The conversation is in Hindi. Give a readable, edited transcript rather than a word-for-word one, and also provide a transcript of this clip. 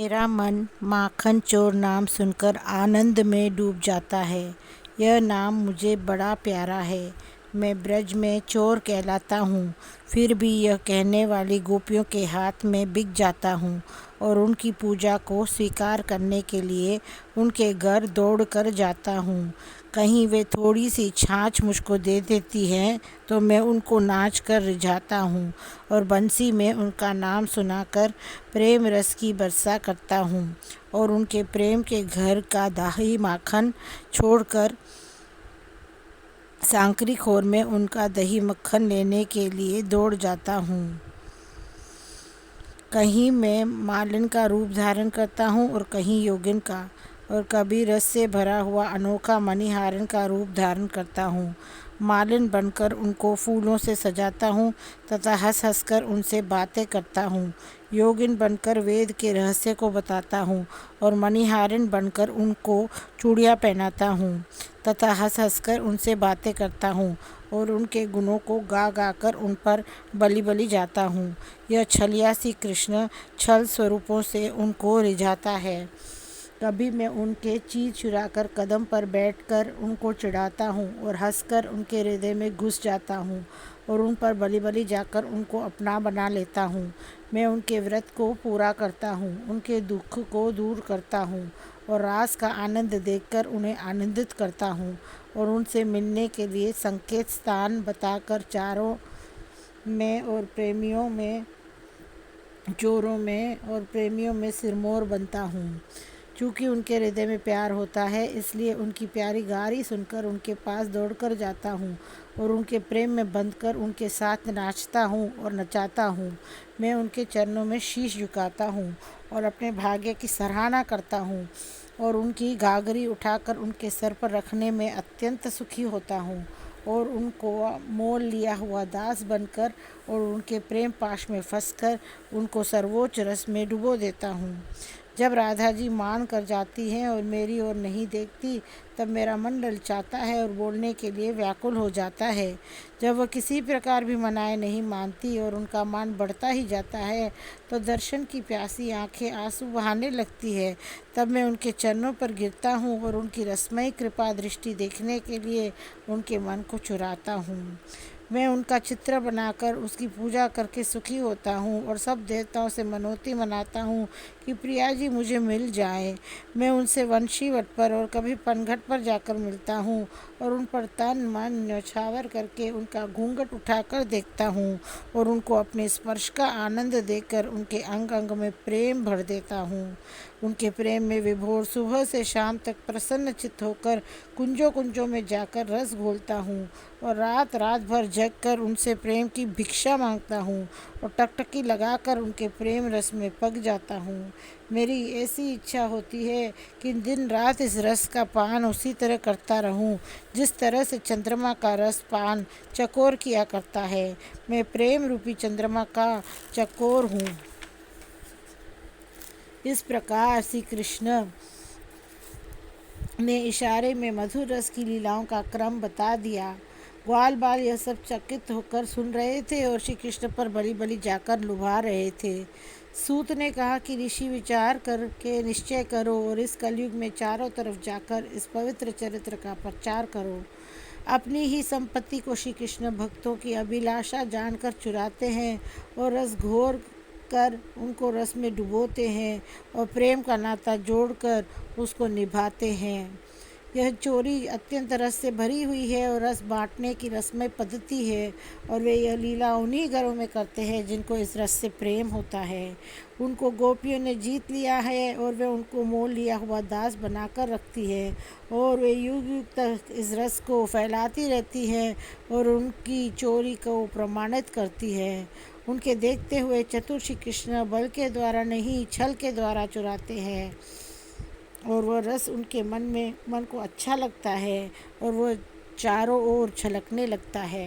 मेरा मन माखन चोर नाम सुनकर आनंद में डूब जाता है। यह नाम मुझे बड़ा प्यारा है। मैं ब्रज में चोर कहलाता हूँ, फिर भी यह कहने वाली गोपियों के हाथ में बिक जाता हूँ और उनकी पूजा को स्वीकार करने के लिए उनके घर दौड़ कर जाता हूँ। कहीं वे थोड़ी सी छाछ मुझको दे देती हैं तो मैं उनको नाच कर रिझाता हूँ और बंसी में उनका नाम सुनाकर प्रेम रस की वर्षा करता हूँ और उनके प्रेम के घर का दही माखन छोड़कर सांकरी खोर में उनका दही मक्खन लेने के लिए दौड़ जाता हूँ। कहीं मैं मालिन का रूप धारण करता हूँ और कहीं योगिन का, और कभी रस से भरा हुआ अनोखा मणिहारन का रूप धारण करता हूँ। मालिन बनकर उनको फूलों से सजाता हूँ तथा हंस हंस कर उनसे बातें करता हूँ। योगिन बनकर वेद के रहस्य को बताता हूँ और मणिहारिन बनकर उनको चूड़ियाँ पहनाता हूँ तथा हंस हंस कर उनसे बातें करता हूँ और उनके गुणों को गा गा कर उन पर बलि बलि जाता हूँ। यह छलिया सी कृष्ण छल स्वरूपों से उनको रिझाता है। कभी मैं उनके चीर चुराकर कदम पर बैठकर उनको चिढ़ाता हूँ और हंसकर उनके हृदय में घुस जाता हूँ और उन पर बलि बलि जाकर उनको अपना बना लेता हूँ। मैं उनके व्रत को पूरा करता हूँ, उनके दुख को दूर करता हूँ और रास का आनंद देखकर उन्हें आनंदित करता हूँ और उनसे मिलने के लिए संकेत स्थान बताकर चारों में और प्रेमियों में चोरों में और प्रेमियों में सिरमौर बनता हूँ। चूँकि उनके हृदय में प्यार होता है, इसलिए उनकी प्यारी गारी सुनकर उनके पास दौड़कर जाता हूँ और उनके प्रेम में बंधकर उनके साथ नाचता हूँ और नचाता हूँ। मैं उनके चरणों में शीश झुकाता हूँ और अपने भाग्य की सराहना करता हूँ और उनकी घाघरी उठाकर उनके सर पर रखने में अत्यंत सुखी होता हूँ और उनको मोल लिया हुआ दास बनकर और उनके प्रेम पाश में फंसकर उनको सर्वोच्च रस में डुबो देता हूँ। जब राधा जी मान कर जाती हैं और मेरी ओर नहीं देखती, तब मेरा मन ललचाता है और बोलने के लिए व्याकुल हो जाता है। जब वह किसी प्रकार भी मनाए नहीं मानती और उनका मान बढ़ता ही जाता है, तो दर्शन की प्यासी आंखें आंसू बहाने लगती है। तब मैं उनके चरणों पर गिरता हूँ और उनकी रसमयी कृपा दृष्टि देखने के लिए उनके मन को चुराता हूँ। मैं उनका चित्र बनाकर उसकी पूजा करके सुखी होता हूँ और सब देवताओं से मनौती मनाता हूँ कि प्रिया जी मुझे मिल जाए। मैं उनसे वंशीवट पर और कभी पनघट पर जाकर मिलता हूँ और उन पर तन मन न्यौछावर करके उनका घूंघट उठाकर देखता हूँ और उनको अपने स्पर्श का आनंद देकर उनके अंग अंग में प्रेम भर देता हूँ। उनके प्रेम में विभोर सुबह से शाम तक प्रसन्न चित्त होकर कुंजों कुंजों में जाकर रस घोलता हूँ और रात रात भर जग कर उनसे प्रेम की भिक्षा मांगता हूँ और टकटकी लगाकर उनके प्रेम रस में पक जाता हूँ। मेरी ऐसी इच्छा होती है कि दिन रात इस रस का पान उसी तरह करता रहूं जिस तरह से चंद्रमा का रस पान चकोर किया करता है। मैं प्रेम रूपी चंद्रमा का चकोर हूँ। इस प्रकार श्री कृष्ण ने इशारे में मधुर रस की लीलाओं का क्रम बता दिया। ग्वाल बाल यह सब चकित होकर सुन रहे थे और श्री कृष्ण पर बलि बलि जाकर लुभा रहे थे। सूत ने कहा कि ऋषि विचार करके निश्चय करो और इस कलयुग में चारों तरफ जाकर इस पवित्र चरित्र का प्रचार करो। अपनी ही संपत्ति को श्री कृष्ण भक्तों की अभिलाषा जानकर चुराते हैं और रस घोर कर उनको रस में डुबोते हैं और प्रेम का नाता जोड़कर उसको निभाते हैं। यह चोरी अत्यंत रस से भरी हुई है और रस बांटने की रसमय पद्धति है और वे यह लीला उन्हीं घरों में करते हैं जिनको इस रस से प्रेम होता है। उनको गोपियों ने जीत लिया है और वे उनको मोल लिया हुआ दास बनाकर रखती है और वे युग युग तक इस रस को फैलाती रहती है और उनकी चोरी को प्रमाणित करती है। उनके देखते हुए चतुर श्री कृष्ण बल के द्वारा नहीं छल के द्वारा चुराते हैं और वह रस उनके मन को अच्छा लगता है और वह चारों ओर छलकने लगता है।